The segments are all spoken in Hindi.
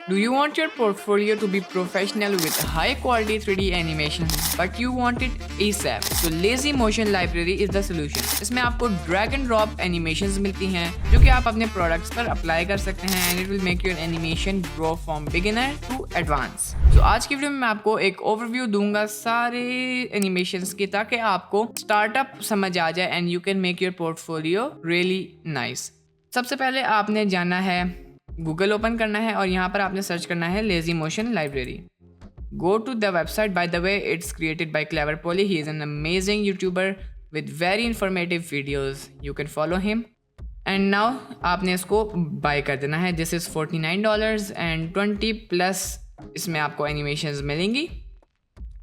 Do you want your portfolio to be professional with high quality 3D animation but you want it ASAP? So Lazy Motion Library is the solution. इसमें आपको drag and drop animations मिलती हैं जो कि आप अपने products पर apply कर सकते हैं and it will make your animation grow from beginner to advanced. तो आज की वीडियो में मैं आपको एक overview दूंगा सारे animations की ताकि आपको startup समझ आ जाए and you can make your portfolio really nice. सबसे पहले आपने जाना है गूगल ओपन करना है और यहाँ पर आपने सर्च करना है lazy motion library. Go to the website. By the way it's created by Clever Polly. He is an amazing YouTuber with very informative videos. You can follow him. And now आपने इसको बाय कर देना है. दिस इज़ $49 एंड 20+ इसमें आपको एनिमेशंस मिलेंगी.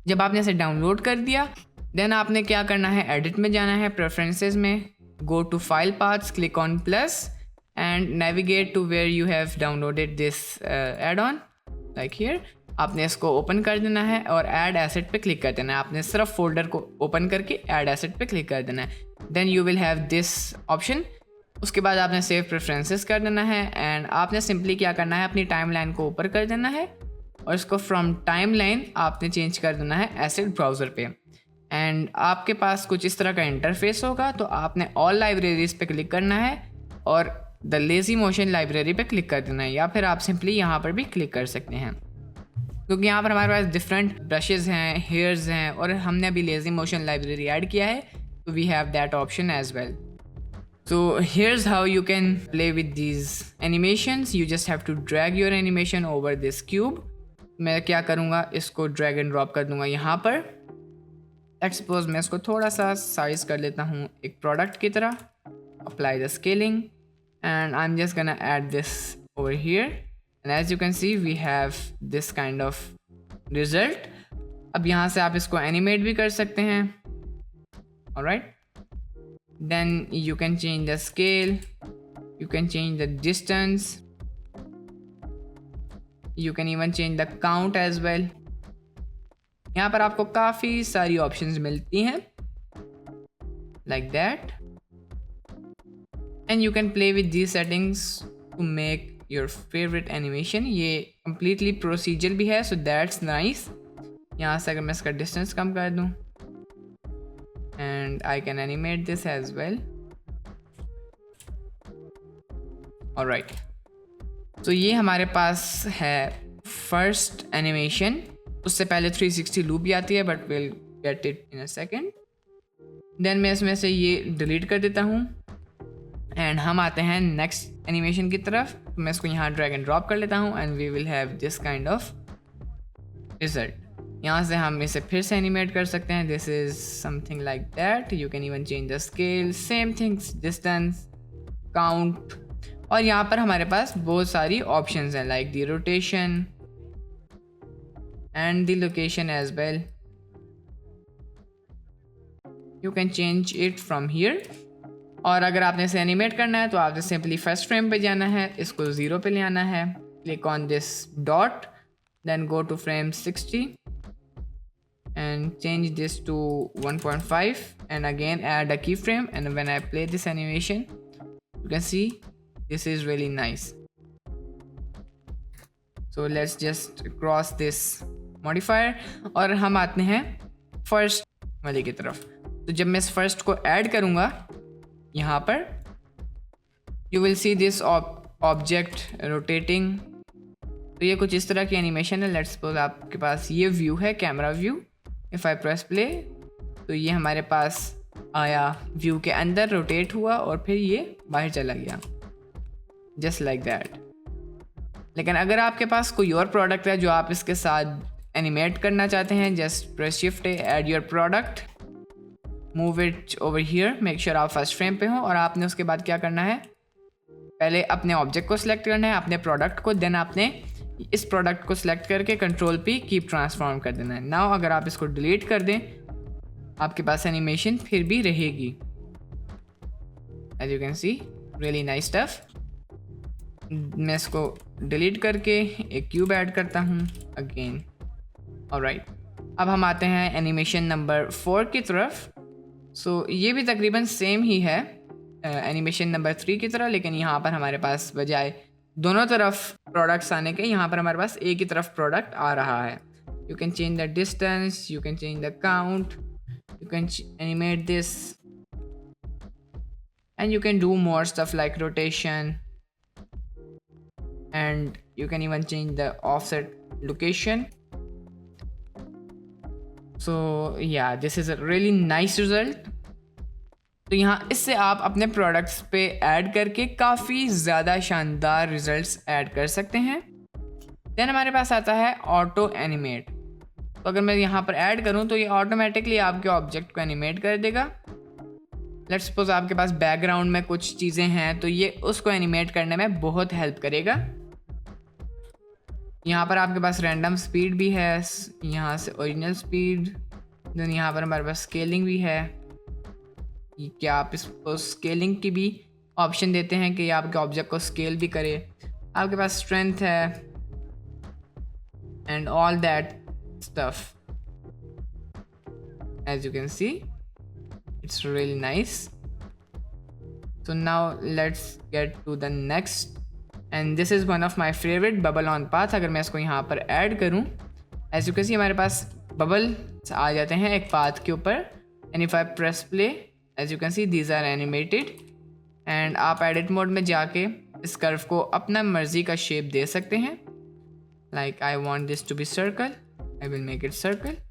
जब आपने इसे डाउनलोड कर दिया देन आपने क्या करना है, एडिट में जाना है, प्रेफरेंसेस में go to file paths, click on plus and navigate to where you have downloaded this add-on like here. आपने इसको ओपन कर देना है और ऐड एसेट पे क्लिक कर देना है. आपने सिर्फ फोल्डर को ओपन करके ऐड एसेट पे क्लिक कर देना है. Then you will have this option. उसके बाद आपने सेव प्रेफरेंसेस कर देना है एंड आपने सिंपली क्या करना है, अपनी टाइमलाइन को ऊपर कर देना है और इसको फ्रॉम टाइमलाइन आपने चेंज कर देना है एसेट ब्राउज़र पे. एंड आपके पास कुछ इस तरह का इंटरफेस होगा. तो आपने ऑल लाइब्रेरीज पे क्लिक करना है और द लेज़ी मोशन लाइब्रेरी पे क्लिक कर देना है, या फिर आप सिंपली यहाँ पर भी क्लिक कर सकते हैं क्योंकि यहाँ पर हमारे पास डिफरेंट ब्रशेज़ हैं, हेयर्स हैं और हमने अभी लेज़ी मोशन लाइब्रेरी ऐड किया है तो we have that option as well. So here's how you can play with these animations. You just have to drag your animation over this cube. मैं क्या करूँगा, इसको drag and drop कर दूँगा यहाँ पर. Let's suppose मैं इसको थोड़ा सा साइज कर लेता हूँ एक प्रोडक्ट की तरह. Apply the scaling and I'm just gonna add this over here. And as you can see we have this kind of result. अब यहाँ से आप इसको animate भी कर सकते हैं. Alright. Then you can change the scale, you can change the distance, you can even change the count as well. यहाँ पर आपको काफ़ी सारी options मिलती हैं like that. And you can play with these settings to make your favorite animation. ये completely procedural भी है, so that's nice. यहाँ से अगर मैं इसका distance कम कर दूँ and I can animate this as well. Alright, तो ये हमारे पास है first animation. उससे पहले 360 loop भी आती है but we'll get it in a second. Then मैं इसमें से ये delete कर देता हूँ एंड हम आते हैं नेक्स्ट एनिमेशन की तरफ. तो मैं इसको यहाँ ड्रैग एंड ड्रॉप कर लेता हूँ and we will have this kind of result. यहाँ से हम इसे फिर से एनिमेट कर सकते हैं. This is something like that. You can even change the scale, same things, distance, count. और यहाँ पर हमारे पास बहुत सारी ऑप्शंस हैं like the rotation and the location as well. You can change it from here. और अगर आपने इसे एनिमेट करना है तो आपने सिंपली फर्स्ट फ्रेम पे जाना है, इसको 0 पे ले आना है, click on this dot, then go to frame 60 and change this to 1.5 and again add a key frame. And when I play this animation you can see this is really nice. So let's just cross this modifier और हम आते हैं फर्स्ट वाले की तरफ. तो जब मैं इस फर्स्ट को ऐड करूँगा यहाँ पर you will see this object rotating. तो ये कुछ इस तरह की एनिमेशन है. लेट्स सपोज आपके पास ये व्यू है, camera view. If I press play तो ये हमारे पास आया, व्यू के अंदर रोटेट हुआ और फिर ये बाहर चला गया, जस्ट लाइक दैट. लेकिन अगर आपके पास कोई और प्रोडक्ट है जो आप इसके साथ एनिमेट करना चाहते हैं, just press shift, add your product, move it over here, make sure आप फर्स्ट फ्रेम पे हो. और आपने उसके बाद क्या करना है, पहले अपने ऑब्जेक्ट को सिलेक्ट करना है, अपने प्रोडक्ट को, देन आपने इस प्रोडक्ट को सिलेक्ट करके कंट्रोल पी कीप ट्रांसफॉर्म कर देना है. नाउ अगर आप इसको डिलीट कर दें आपके पास एनिमेशन फिर भी रहेगी. As you can see really nice stuff. मैं इसको डिलीट करके एक क्यूब ऐड करता हूँ अगेन. ऑलराइट, अब हम आते हैं एनिमेशन नंबर 4 की तरफ. सो ये भी तकरीबन सेम ही है एनिमेशन नंबर 3 की तरह, लेकिन यहाँ पर हमारे पास बजाय दोनों तरफ प्रोडक्ट्स आने के, यहाँ पर हमारे पास एक ही तरफ प्रोडक्ट आ रहा है. You can change the distance, you can change the count, you can animate this, and you can do more stuff like rotation, and you can even change the offset location. So yeah, this is a really nice result. तो यहाँ इससे आप अपने प्रोडक्ट्स पे ऐड करके काफ़ी ज़्यादा शानदार रिजल्ट्स ऐड कर सकते हैं. देन हमारे पास आता है ऑटो एनिमेट. तो अगर मैं यहाँ पर ऐड करूँ तो ये ऑटोमेटिकली आपके ऑब्जेक्ट को एनिमेट कर देगा. लेट्स सपोज आपके पास बैकग्राउंड में कुछ चीज़ें हैं तो ये उसको एनिमेट करने में बहुत हेल्प करेगा. यहाँ पर आपके पास रैंडम स्पीड भी है, यहाँ से ओरिजिनल स्पीड, देन यहाँ पर हमारे पास स्केलिंग भी है. क्या आप इसको स्केलिंग की भी ऑप्शन देते हैं कि आपके ऑब्जेक्ट को स्केल भी करे. आपके पास स्ट्रेंथ है and all that stuff. As you can see, it's really nice. So now let's get to the next, and this is one of my favorite bubble on path. अगर मैं इसको यहाँ पर ऐड करूँ, as you can see हमारे पास बबल आ जाते हैं एक पाथ के ऊपर. and if I press play, as you can see these are animated. and आप edit mode में जाके इस कर्व को अपना मर्जी का शेप दे सकते हैं. like I want this to be circle, I will make it circle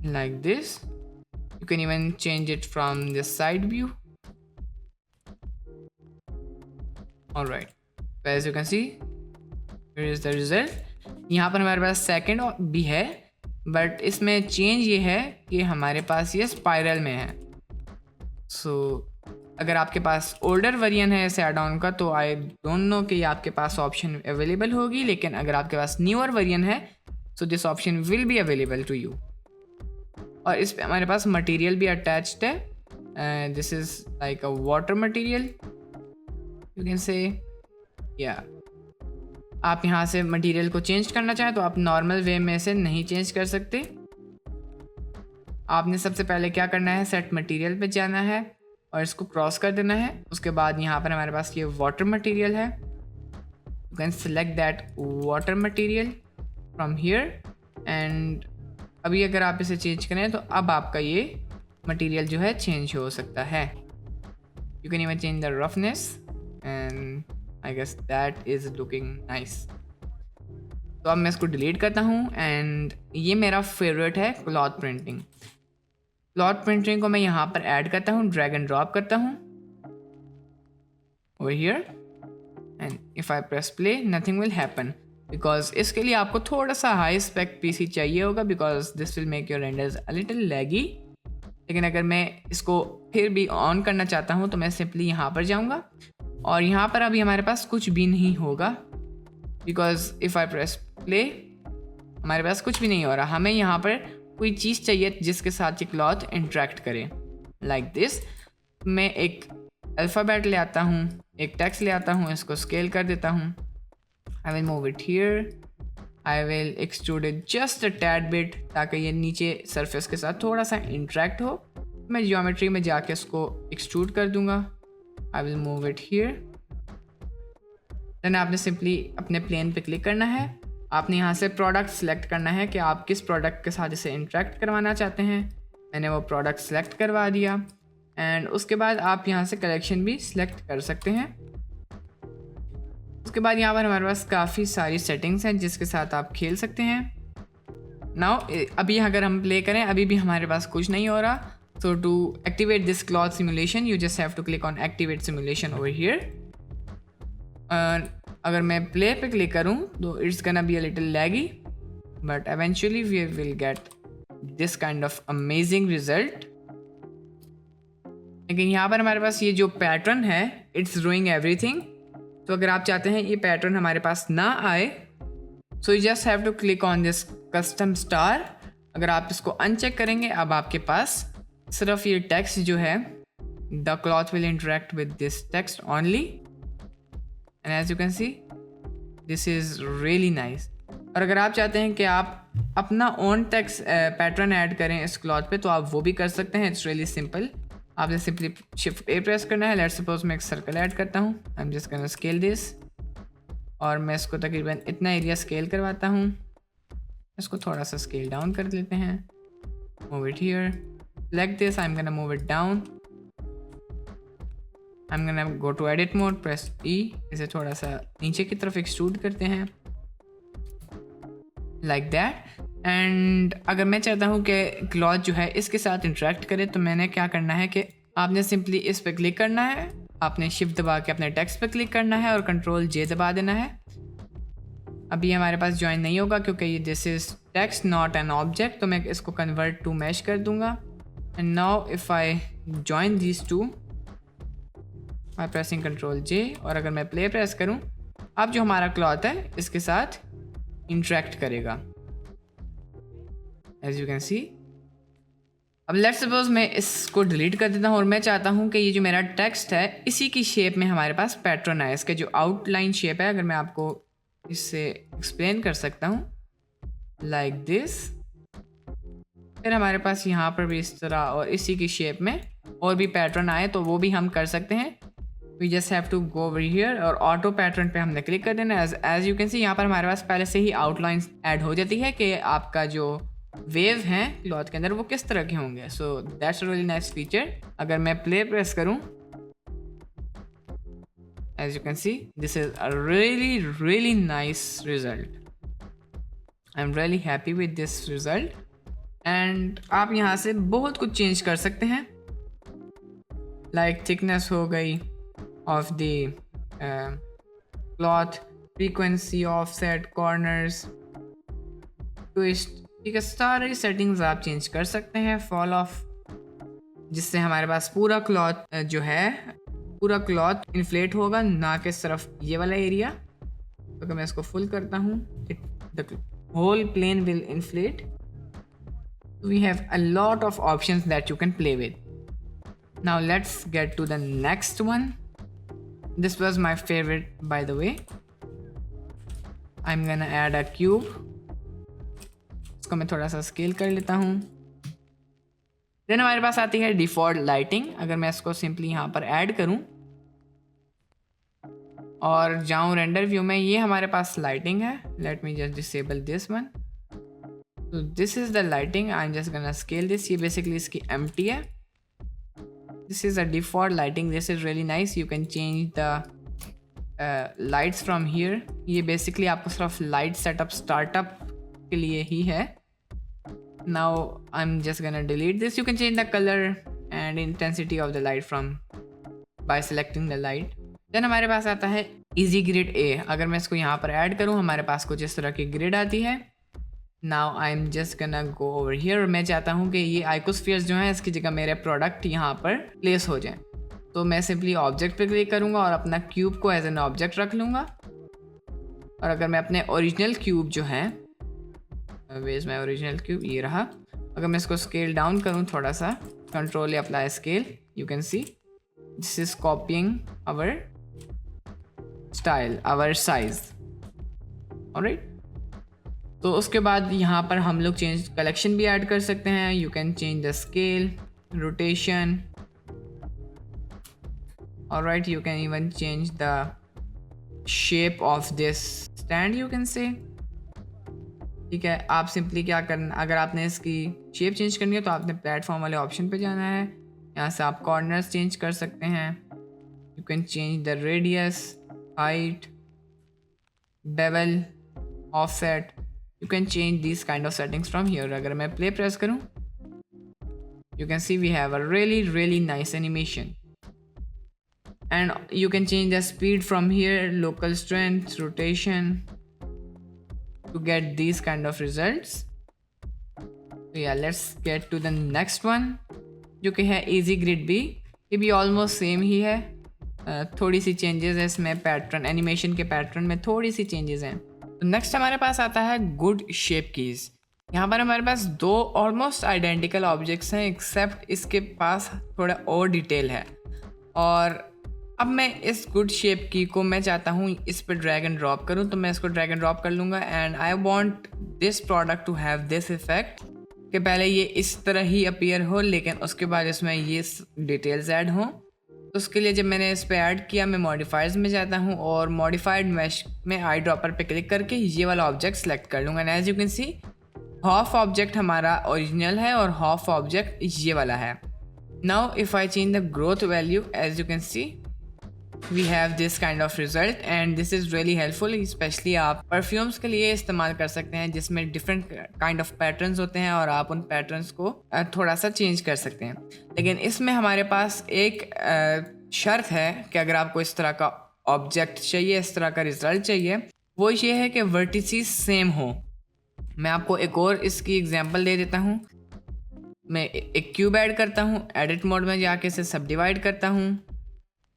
like this. You can even change it from the side view. All right, as you can see here is the result. यहाँ पर हमारे पास सेकंड भी है, बट इसमें चेंज ये है कि हमारे पास ये स्पाइरल में है. सो अगर आपके पास ओल्डर वेरिएंट है इस एड ऑन का तो आई डोंट नो कि आपके पास ऑप्शन अवेलेबल होगी, लेकिन अगर आपके पास न्यूअर वेरिएंट है so this option will be available to you. और इस पे हमारे पास मटेरियल भी अटैच्ड है. This is like a water material, you can say. या आप यहाँ से मटेरियल को चेंज करना चाहें तो आप नॉर्मल वे में से नहीं चेंज कर सकते. आपने सबसे पहले क्या करना है, सेट मटेरियल पे जाना है और इसको क्रॉस कर देना है. उसके बाद यहाँ पर हमारे पास ये वाटर मटेरियल है. You can select that water material from here. And अभी अगर आप इसे चेंज करें तो अब आपका ये मटेरियल जो है चेंज हो सकता है. You can even change the roughness and I guess that is looking nice. तो अब मैं इसको डिलीट करता हूँ. एंड ये मेरा फेवरेट है क्लॉथ प्रिंटिंग. क्लॉथ प्रिंटिंग को मैं यहाँ पर ऐड करता हूँ, ड्रैग एंड ड्रॉप करता हूँ over here. And if I press play nothing will happen, because इसके लिए आपको थोड़ा सा हाई स्पेक पीसी चाहिए होगा, because this will make your renders a little laggy. लेकिन अगर मैं इसको फिर भी ऑन करना चाहता हूँ तो मैं सिंपली यहाँ पर जाऊँगा और यहाँ पर अभी हमारे पास कुछ भी नहीं होगा, because if I press play हमारे पास कुछ भी नहीं हो रहा. हमें यहाँ पर कोई चीज़ चाहिए जिसके साथ ये क्लॉथ इंटरेक्ट करे. लाइक दिस, मैं एक अल्फ़ाबेट ले आता हूँ, एक टेक्स्ट ले आता हूँ, इसको स्केल कर देता हूँ. I will move it here. I will extrude it just a tad bit ताकि ये नीचे सरफेस के साथ थोड़ा सा इंटरेक्ट हो. मैं जियोमेट्री में जाके इसको एक्सट्रूड कर दूंगा. I will move it here. Then आपने सिंपली अपने प्लेन पे क्लिक करना है. आपने यहाँ से प्रोडक्ट सेलेक्ट करना है कि आप किस प्रोडक्ट के साथ इसे इंटरेक्ट करवाना चाहते हैं. मैंने वो प्रोडक्ट सेलेक्ट करवा दिया. एंड उसके बाद आप यहाँ से कलेक्शन भी सिलेक्ट कर सकते हैं. उसके बाद यहाँ पर हमारे पास काफ़ी सारी सेटिंग्स हैं जिसके साथ आप खेल सकते हैं. नाउ अभी अगर हम प्ले करें अभी भी हमारे पास कुछ नहीं हो रहा. So to activate this cloth simulation you just have to click on activate simulation over here. अगर मैं प्ले पे क्लिक करूँ तो it's gonna be a little laggy, but eventually we will get this kind of amazing result. लेकिन यहाँ पर हमारे पास ये जो पैटर्न है इट्स रूइंग एवरीथिंग. तो अगर आप चाहते हैं ये पैटर्न हमारे पास ना आए so you just have to click on this custom star. अगर आप इसको अनचेक करेंगे अब आपके पास सिर्फ ये टेक्स्ट जो है the cloth will interact with this text only. And as you can see this is really nice. और अगर आप चाहते हैं कि आप अपना ओन टेक्स्ट पैटर्न ऐड करें इस क्लॉथ पे तो आप वो भी कर सकते हैं. It's really simple. आपने सिंपली शिफ्ट ए प्रेस करना है। लेट्स सपोज मैं एक सर्कल ऐड करता हूँ। आई am just gonna scale this, और मैं इसको तकरीबन इतना एरिया स्केल करवाता हूँ। इसको थोड़ा सा स्केल डाउन कर लेते हैं। Move it here, select this, I am gonna move it down. I am gonna go to edit mode, press E, इसे थोड़ा सा नीचे की तरफ एक्सट्रूड करते हैं लाइक दैट। एंड अगर मैं चाहता हूँ कि क्लॉथ जो है इसके साथ इंटरेक्ट करे, तो मैंने क्या करना है कि आपने सिंपली इस पर क्लिक करना है, आपने शिफ्ट दबा के अपने टेक्स्ट पर क्लिक करना है और कंट्रोल जे दबा देना है। अभी हमारे पास ज्वाइन नहीं होगा क्योंकि ये this is text not an object, तो मैं इसको कन्वर्ट टू मैश कर दूंगा। And now if I join these two by pressing control J, और अगर मैं प्ले प्रेस करूँ, अब जो हमारा क्लॉथ है इसके साथ इंटरेक्ट करेगा, एज यू कैन सी। अब लेट्स सपोज मैं इसको डिलीट कर देता हूँ और मैं चाहता हूँ कि ये जो मेरा टेक्स्ट है इसी की शेप में हमारे पास पैटर्न आए। इसके जो आउटलाइन शेप है, अगर मैं आपको इससे एक्सप्लेन कर सकता हूँ लाइक दिस, फिर हमारे पास यहाँ पर भी इस तरह और इसी की शेप में और भी पैटर्न आए, तो वो भी हम कर सकते हैं। We just have to go over here और ऑटो पैटर्न पे हमने क्लिक कर देना। एज यू कैन सी यहाँ पर हमारे पास पहले से ही आउटलाइंस ऐड हो जाती है कि आपका जो वेव हैं क्लॉथ के अंदर वो किस तरह के होंगे। So that's really nice feature. अगर मैं प्ले प्रेस करूँ, as you can see this is a really nice result. I am really happy with this result. And आप यहाँ से बहुत कुछ चेंज कर सकते हैं, लाइक थिकनेस हो गई of the cloth, frequency, offset, corners, twist, ठीक है, सारी सेटिंग्स आप चेंज कर सकते हैं। फॉल ऑफ, जिससे हमारे पास पूरा क्लॉथ जो है पूरा क्लॉथ इन्फ्लेट होगा, ना कि सिर्फ ये वाला एरिया। तो अगर मैं इसको फुल करता हूँ, the whole plane will inflate. We have a lot of options that you can play with. Now let's get to the next one. This was my favorite, by the way. I'm gonna add a cube. इसको मैं थोड़ा सा स्केल कर लेता हूँ। Then हमारे पास आती है डिफॉल्ट लाइटिंग। अगर मैं इसको सिंपली यहाँ पर ऐड करूँ और जाऊँ रेंडर व्यू में, ये हमारे पास लाइटिंग है। Let me just disable this one. So this is the lighting. I'm just gonna scale this. ये basically इसकी empty है। This is a default lighting. This is really nice. You can change the lights from here. ये basically आपको सिर्फ light setup startup के लिए ही है। Now I'm just gonna delete this. You can change the color and intensity of the light from by selecting the light. Then हमारे पास आता है Easy Grid A. अगर मैं इसको यहाँ पर ऐड करूँ, हमारे पास कुछ इस तरह की ग्रिड आती है। नाउ आई एम जस्ट गना गो ओवर हियर, और मैं चाहता हूँ कि ये आइकोस्फीयर्स जो हैं इसकी जगह मेरे प्रोडक्ट यहाँ पर प्लेस हो जाएं। तो मैं सिंपली ऑब्जेक्ट पे क्लिक करूँगा और अपना क्यूब को एज एन ऑब्जेक्ट रख लूँगा। और अगर मैं अपने ओरिजिनल क्यूब जो हैं, वेज माई ओरिजिनल क्यूब, ये रहा, अगर मैं इसको स्केल डाउन करूँ थोड़ा सा, control apply scale, you can see this is copying our style, our size. Alright, तो उसके बाद यहाँ पर हम लोग चेंज कलेक्शन भी ऐड कर सकते हैं। You can change the scale, rotation, alright, you can even change the shape of this stand, you can से। ठीक है, आप सिंपली क्या करना, अगर आपने इसकी शेप चेंज करनी है तो आपने प्लेटफॉर्म वाले ऑप्शन पे जाना है। यहाँ से आप कॉर्नर्स चेंज कर सकते हैं। You can change the radius, height, bevel, offset. You can change these kind of settings from here. अगर मैं play press करूँ, you can see we have a really nice animation. And you can change the speed from here, local strength, rotation, to get these kind of results. So yeah, let's get to the next one, जो कि है Easy Grid B. ये भी almost same ही है। थोड़ी सी चेंजेस है इसमें, पैटर्न, एनिमेशन के पैटर्न में थोड़ी सी चेंजेस हैं। तो नेक्स्ट हमारे पास आता है गुड शेप कीज़। यहाँ पर हमारे पास दो ऑलमोस्ट आइडेंटिकल ऑब्जेक्ट्स हैं, एक्सेप्ट इसके पास थोड़ा और डिटेल है। और अब मैं इस गुड शेप की को मैं चाहता हूँ इस पर ड्रैग एंड ड्रॉप करूँ, तो मैं इसको ड्रैग एंड ड्रॉप कर लूँगा। And I want this product to have this effect, कि पहले ये इस तरह ही अपीयर हो, लेकिन उसके बाद इसमें ये डिटेल्स ऐड हों। तो उसके लिए जब मैंने इस पर ऐड किया, मैं मॉडिफायर्स में जाता हूँ और मॉडिफाइड मैश में आई ड्रॉपर पे क्लिक करके ये वाला ऑब्जेक्ट सेलेक्ट कर लूँगा। As you can see half object हमारा ओरिजिनल है और हाफ ऑब्जेक्ट ये वाला है। Now if I change the growth value, as you can see we have this kind of result and this is really helpful. Specially आप परफ्यूम्स के लिए इस्तेमाल कर सकते हैं जिसमें डिफरेंट काइंड ऑफ पैटर्न्स होते हैं और आप उन पैटर्न्स को थोड़ा सा चेंज कर सकते हैं। लेकिन इसमें हमारे पास एक शर्त है कि अगर आपको इस तरह का ऑब्जेक्ट चाहिए, इस तरह का रिजल्ट चाहिए, वो ये है कि वर्टिसेस सेम हो। मैं आपको एक और इसकी एग्जांपल दे देता हूँ। मैं एक क्यूब ऐड करता हूँ, एडिट मोड में जाके इसे सब डिवाइड करता हूँ,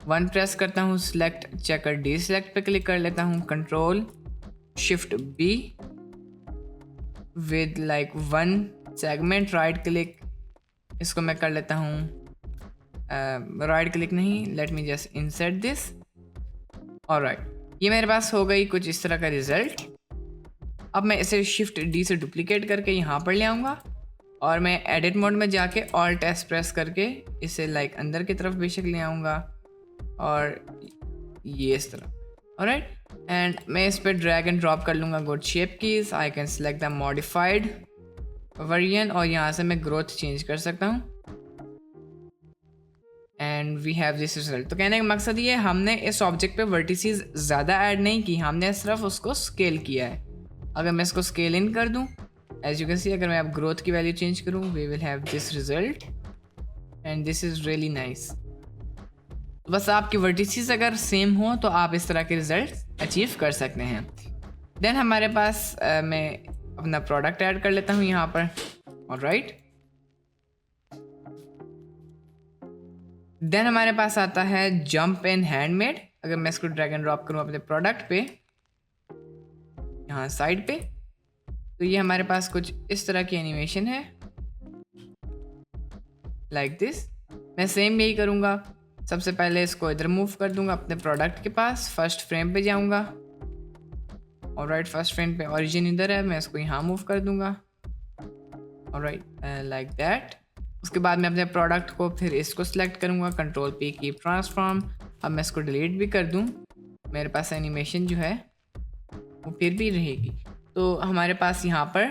1 प्रेस करता हूँ, सिलेक्ट चेकर डी सिलेक्ट पे क्लिक कर लेता हूँ, control shift be with like 1 segment, right click, इसको मैं कर लेता हूँ राइट क्लिक नहीं, let me just insert this. Alright, ये मेरे पास हो गई कुछ इस तरह का रिजल्ट। अब मैं इसे शिफ्ट डी से डुप्लीकेट करके यहाँ पर ले आऊँगा और मैं एडिट मोड में जाके ऑल्ट एस प्रेस करके इसे लाइक अंदर की तरफ बेशक ले आऊँगा और ये इस तरह। ऑलराइट, एंड मैं इस पर ड्रैग एंड ड्रॉप कर लूँगा good shape keys. I can select the modified version और यहाँ से मैं ग्रोथ चेंज कर सकता हूँ and we have this result. तो कहने का मकसद ये, हमने इस ऑब्जेक्ट पे वर्टिसेस ज़्यादा ऐड नहीं की, हमने सिर्फ उसको स्केल किया है। अगर मैं इसको स्केल इन कर दूँ, एज यू कैन सी, अगर मैं अब ग्रोथ की वैल्यू चेंज करूँ, we will have this result and this is really nice. बस आपकी वर्टिसेस अगर सेम हो तो आप इस तरह के रिजल्ट अचीव कर सकते हैं। देन हमारे पास मैं अपना प्रोडक्ट ऐड कर लेता हूँ यहाँ पर। ऑलराइट, देन हमारे पास आता है जंप इन हैंडमेड। अगर मैं इसको ड्रैग एंड ड्रॉप करूँ अपने प्रोडक्ट पे, यहाँ साइड पे, तो ये हमारे पास कुछ इस तरह की एनिमेशन है लाइक दिस। मैं सेम यही करूँगा। सबसे पहले इसको इधर मूव कर दूंगा अपने प्रोडक्ट के पास, फर्स्ट फ्रेम पे जाऊँगा। ऑलराइट, फर्स्ट फ्रेम पे ओरिजिन इधर है, मैं इसको यहाँ मूव कर दूंगा। Alright, like that. उसके बाद मैं अपने प्रोडक्ट को फिर इसको सिलेक्ट करूँगा, कंट्रोल पी कीप ट्रांसफॉर्म। अब मैं इसको डिलीट भी कर दूँ, मेरे पास एनिमेशन जो है वो फिर भी रहेगी। तो हमारे पास यहाँ पर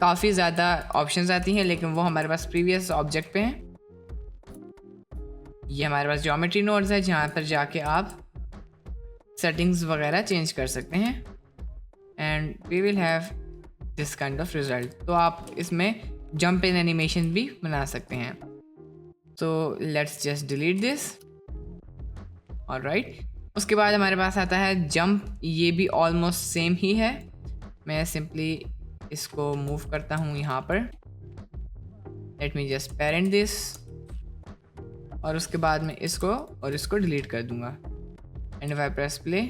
काफ़ी ज़्यादा ऑप्शंस आती हैं, लेकिन वो हमारे पास प्रीवियस ऑब्जेक्ट पे हैं। ये हमारे पास ज्योमेट्री नोड्स है जहाँ पर जाके आप सेटिंग्स वगैरह चेंज कर सकते हैं and we will have this kind of result. तो आप इसमें जंप इन एनिमेशन भी बना सकते हैं। तो let's just delete this. Alright, उसके बाद हमारे पास आता है जंप। ये भी ऑलमोस्ट सेम ही है। मैं सिंपली इसको मूव करता हूँ यहाँ पर, let me just parent this, और उसके बाद मैं इसको और इसको डिलीट कर दूंगा and if I press play,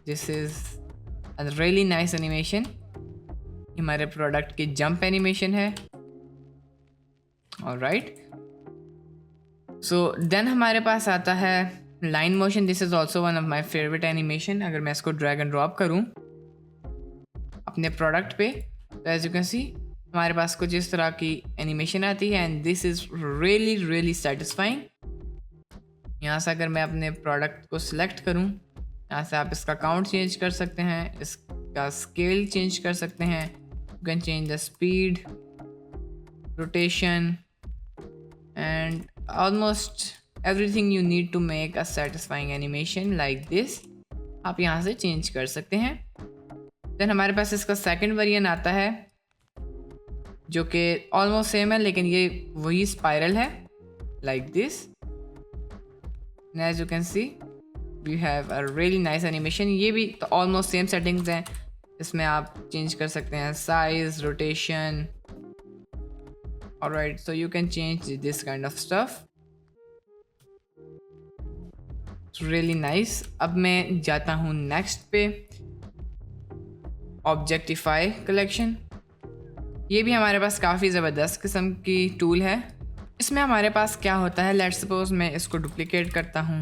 this is a really nice animation. हमारे प्रोडक्ट की जंप एनिमेशन है। ऑलराइट, सो देन हमारे पास आता है line motion. This is also one of my favourite animation. अगर मैं इसको ड्रैग एंड ड्रॉप करूँ अपने प्रोडक्ट पे, तो एज यू कैन सी हमारे पास कुछ इस तरह की एनिमेशन आती है and this is really really satisfying. यहाँ से अगर मैं अपने प्रोडक्ट को सिलेक्ट करूँ, यहाँ से आप इसका काउंट चेंज कर सकते हैं, इसका स्केल चेंज कर सकते हैं। You can change the speed, rotation and almost everything you need to make a satisfying animation like this. आप यहाँ से चेंज कर सकते हैं। देन हमारे पास इसका सेकंड वेरिएंट आता है जो कि ऑलमोस्ट सेम है, लेकिन ये वही स्पाइरल है like this. As you can see, we have a really nice animation. ये भी तो ऑलमोस्ट सेम सेटिंग्स हैं। इसमें आप चेंज कर सकते हैं size, rotation. Alright, so you can change this kind of stuff. Really nice. अब मैं जाता हूँ नेक्स्ट पे, ऑब्जेक्टिफाई कलेक्शन। ये भी हमारे पास काफ़ी ज़बरदस्त किस्म की टूल है। इसमें हमारे पास क्या होता है, लेट्स सपोज मैं इसको डुप्लीकेट करता हूँ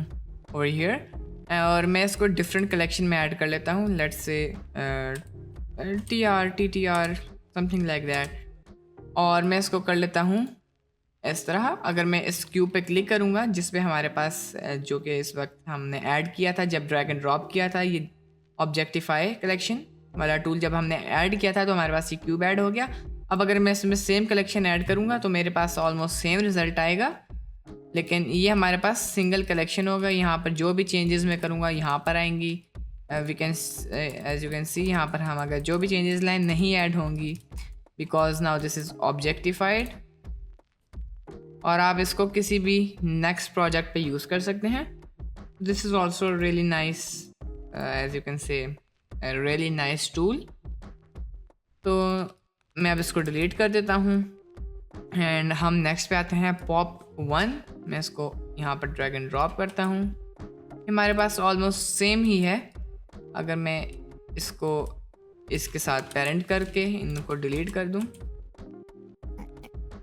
ओवर हियर और मैं इसको डिफरेंट कलेक्शन में ऐड कर लेता हूँ। Let's say TR, TTR, something like that. और मैं इसको कर लेता हूँ इस तरह। अगर मैं इस क्यूब पे क्लिक करूँगा जिस पे हमारे पास जो कि इस वक्त हमने ऐड किया था जब ड्रैग एंड ड्रॉप किया था, ये ऑब्जेक्टिफाई कलेक्शन वाला टूल जब हमने ऐड किया था तो हमारे पास ये क्यूब ऐड हो गया। अब अगर मैं इसमें सेम कलेक्शन ऐड करूँगा तो मेरे पास ऑलमोस्ट सेम रिज़ल्ट आएगा, लेकिन ये हमारे पास सिंगल कलेक्शन होगा। यहाँ पर जो भी चेंजेस मैं करूँगा यहाँ पर आएंगी। We can as you can see यहाँ पर हम अगर जो भी चेंजेस लाइन नहीं ऐड होंगी because now this is objectified. और आप इसको किसी भी नेक्स्ट प्रोजेक्ट पे यूज़ कर सकते हैं। This is also really nice, as you can say really nice tool. तो मैं अब इसको डिलीट कर देता हूँ एंड हम नेक्स्ट पे आते हैं पॉप 1। मैं इसको यहाँ पर ड्रैग एंड ड्रॉप करता हूँ। हमारे पास ऑलमोस्ट सेम ही है। अगर मैं इसको इसके साथ पेरेंट करके इनको डिलीट कर दूँ,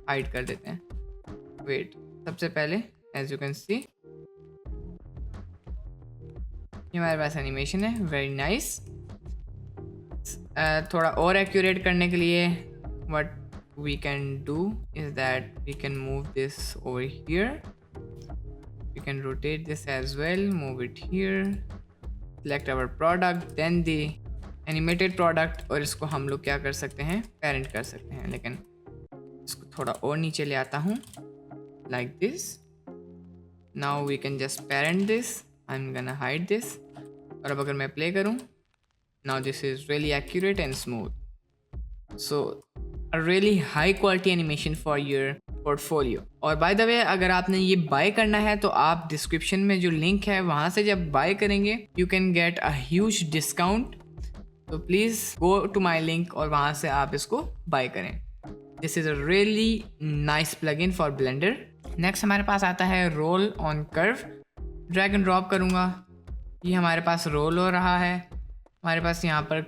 हाइड कर देते हैं। वेट, सबसे पहले एज यू कैन सी हमारे पास एनिमेशन है, वेरी नाइस। थोड़ा और एक्यूरेट करने के लिए what we can do is that we can move this over here, we can rotate this as well, move it here, select our product then the animated product, और इसको हम लोग क्या कर सकते हैं, पेरेंट कर सकते हैं। लेकिन इसको थोड़ा और नीचे ले आता हूँ like this. Now we can just parent this. I'm gonna hide this. और अब अगर मैं प्ले करूँ, now this is really accurate and smooth. So a really high quality animation for your portfolio. और by the way, अगर आपने ये बाय करना है तो आप डिस्क्रिप्शन में जो लिंक है वहाँ से जब बाय करेंगे you can get a huge discount. तो please go to my link और वहाँ से आप इसको बाय करें। This is a really nice plugin for Blender. Next हमारे पास आता है roll on curve. Drag and drop करूँगा, ये हमारे पास रोल हो रहा है। हमारे पास यहाँ पर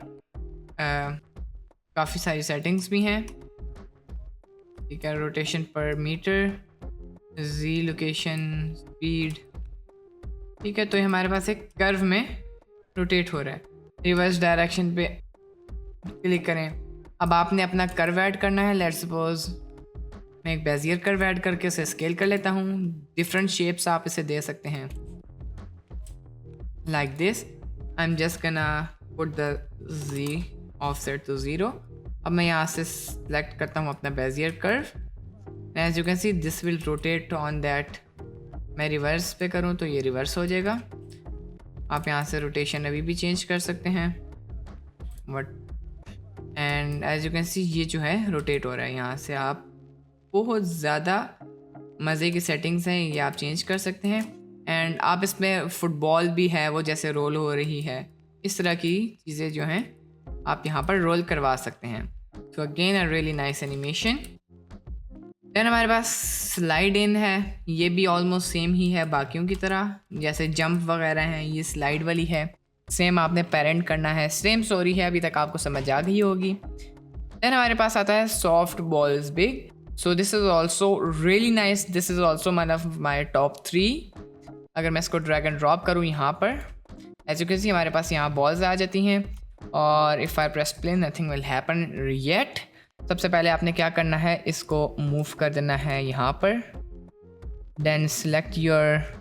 काफ़ी सारी सेटिंग्स भी हैं, ठीक है। रोटेशन पर मीटर, जी लोकेशन, स्पीड, ठीक है। तो ये हमारे पास एक कर्व में रोटेट हो रहा है। रिवर्स डायरेक्शन पे क्लिक करें। अब आपने अपना कर्व ऐड करना है। लेट्स सपोज मैं एक बेजियर कर्व ऐड करके उसे स्केल कर लेता हूँ। डिफरेंट शेप्स आप इसे दे सकते हैं like this. I am just gonna put the Z offset to 0। अब मैं यहाँ से सेलेक्ट करता हूँ अपना bezier curve. As you can see this will rotate on that. मैं रिवर्स पे करूँ तो ये रिवर्स हो जाएगा। आप यहाँ से रोटेशन अभी भी चेंज कर सकते हैं but and as you can see ये जो है रोटेट हो रहा है। यहाँ से आप बहुत ज़्यादा मज़े की सेटिंग्स हैं, ये आप चेंज कर सकते हैं। एंड आप इसमें फुटबॉल भी है वो जैसे रोल हो रही है, इस तरह की चीज़ें जो हैं आप यहाँ पर रोल करवा सकते हैं। तो again a really nice animation. Then हमारे पास स्लाइड इन है, ये भी ऑलमोस्ट सेम ही है बाकियों की तरह। जैसे जंप वगैरह हैं, ये स्लाइड वाली है, सेम आपने पेरेंट करना है। सेम स्टोरी है, अभी तक आपको समझ आ गई होगी। देन हमारे पास आता है soft balls big. So this is also really nice. This is also one of my top 3। अगर मैं इसको ड्रैग एंड ड्रॉप करूँ यहाँ पर, एज यू कैन सी हमारे पास यहाँ बॉल्स आ जाती हैं और if I press play nothing will happen yet. सबसे पहले आपने क्या करना है, इसको मूव कर देना है यहाँ पर। Then select your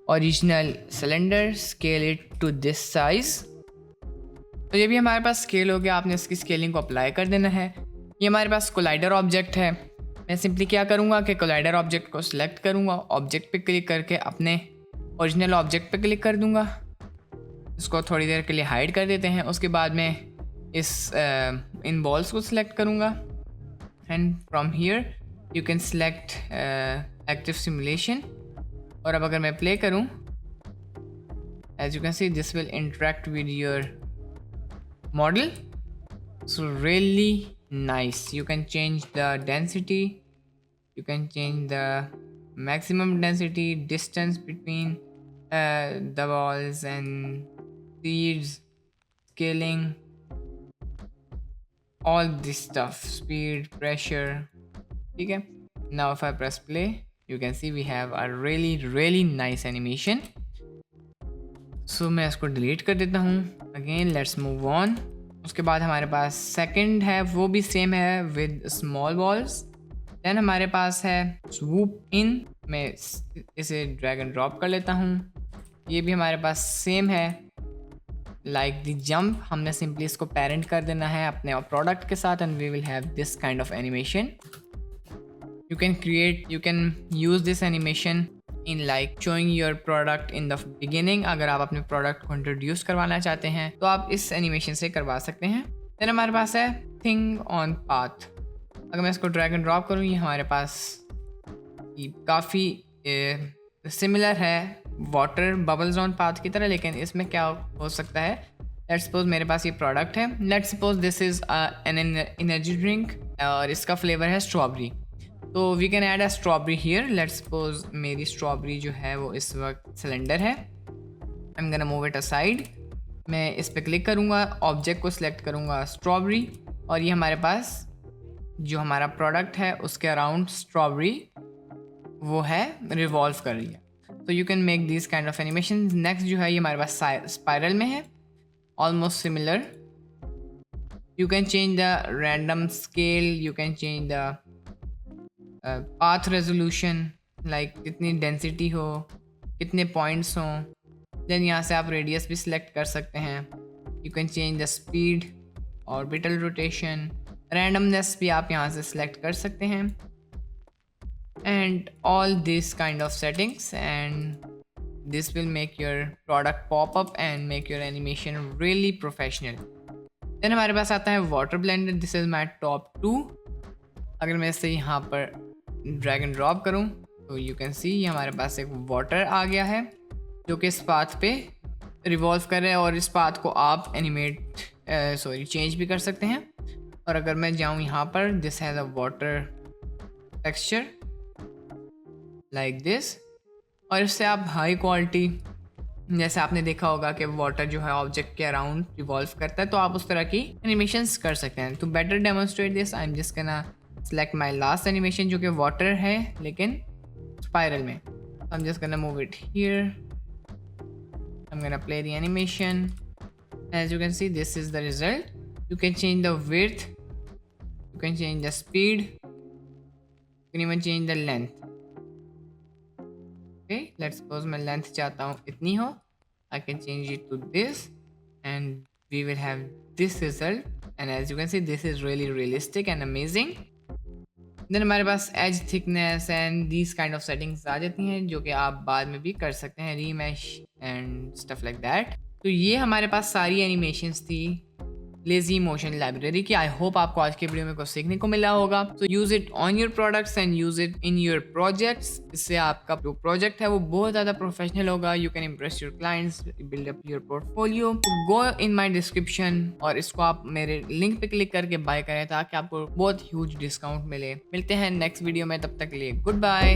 original cylinder, scale it to this size. तो ये भी हमारे पास स्केल हो गया। आपने इसकी स्केलिंग को अप्लाई कर देना है। ये हमारे पास कोलाइडर ऑब्जेक्ट है। मैं सिंपली क्या करूँगा कि कोलाइडर ऑब्जेक्ट को सिलेक्ट करूँगा, ऑब्जेक्ट पे क्लिक करके अपने ओरिजिनल ऑब्जेक्ट पे क्लिक कर दूँगा। इसको थोड़ी देर के लिए हाइड कर देते हैं। उसके बाद मैं इन बॉल्स को सिलेक्ट करूँगा and from here you can select active simulation. और अब अगर मैं प्ले करूँ, as you can see this will interact with your model. So really nice. You can change the density, you can change the maximum density, distance between the walls and speeds, scaling, all this stuff, speed, pressure, ठीक है। Now if I press play you can see we have a really nice animation. So मैं इसको delete कर देता हूँ। Again let's move on. उसके बाद हमारे पास सेकंड है, वो भी सेम है विद स्मॉल बॉल्स। देन हमारे पास है स्वूप इन, मैं इसे ड्रैग एंड ड्रॉप कर लेता हूँ। ये भी हमारे पास सेम है लाइक द जंप, हमने सिंपली इसको पेरेंट कर देना है अपने प्रोडक्ट के साथ and we will have this kind of animation. you can use this animation in like showing your product in the beginning। अगर आप अपने प्रोडक्ट को इंट्रोड्यूस करवाना चाहते हैं तो आप इस एनिमेशन से करवा सकते हैं। देन हमारे पास है थिंग ऑन पाथ। अगर मैं इसको ड्रैग एंड ड्रॉप करूँ, ये हमारे पास काफ़ी सिमिलर है वाटर बबल्स ऑन पाथ की तरह, लेकिन इसमें क्या हो सकता है, लेट्स सपोज मेरे पास ये प्रोडक्ट है, let's suppose this is an energy drink और इसका फ्लेवर है स्ट्रॉबेरी। तो we can add a strawberry here. Let's suppose मेरी स्ट्रॉबेरी जो है वो इस वक्त सिलेंडर है। I am gonna move it aside. मैं इस पर क्लिक करूँगा, ऑब्जेक्ट को सिलेक्ट करूँगा स्ट्रॉबेरी, और ये हमारे पास जो हमारा प्रोडक्ट है उसके अराउंड स्ट्रॉबेरी वो है रिवॉल्व कर रही है। तो you can make this kind of animation. Next जो है ये हमारे पास स्पाइरल में है, almost similar. You can change the random scale, you can change the path resolution, like कितनी डेंसिटी हो, कितने पॉइंट्स हों। देन यहाँ से आप रेडियस भी सिलेक्ट कर सकते हैं। You can change the speed, orbital rotation, randomness भी आप यहाँ से सिलेक्ट कर सकते हैं, and all this kind of settings, and this will make your product pop up and make your animation really professional. Then हमारे पास आता है water blender. This is my top 2। अगर मैं इसे यहाँ पर ड्रैग एंड ड्रॉप करूँ तो यू कैन सी ये हमारे पास एक वाटर आ गया है जो कि इस पाथ पे रिवॉल्व कर रहा है, और इस पाथ को आप चेंज भी कर सकते हैं। और अगर मैं जाऊँ यहाँ पर, this has a water texture like this, और इससे आप हाई क्वालिटी, जैसे आपने देखा होगा कि वाटर जो है ऑब्जेक्ट के अराउंड रिवॉल्व करता है, तो आप उस तरह की एनिमेशंस कर सकते हैं। तो better demonstrate this, I am just gonna select my last animation जो कि वाटर है लेकिन स्पाइरल में। I am just gonna move it here, I am gonna play the animation. As you can see this is the result. You can change the width, you can change the speed, you can even change the length. Okay, let's suppose मैं लेंथ चाहता हूँ इतनी हो, I can change it to this and we will have this result. And as you can see this is really realistic and amazing. Then हमारे पास edge thickness and these kind of settings आ जाती हैं जो कि आप बाद में भी कर सकते हैं, रीमैश एंड स्टफ लाइक दैट। तो ये हमारे पास सारी एनिमेशंस थी लेजी मोशन लाइब्रेरी की। आई होप आपको आज के वीडियो में कुछ सीखने को मिला होगा। तो use it on your products and use it in your projects. इससे आपका जो प्रोजेक्ट है वो बहुत ज़्यादा प्रोफेशनल होगा। You can impress your clients, build up your portfolio. Go in my description और इसको आप मेरे लिंक पे क्लिक करके बाय करें ताकि आपको बहुत ह्यूज डिस्काउंट मिले। मिलते हैं नेक्स्ट वीडियो में, तब तक के लिए गुड बाय।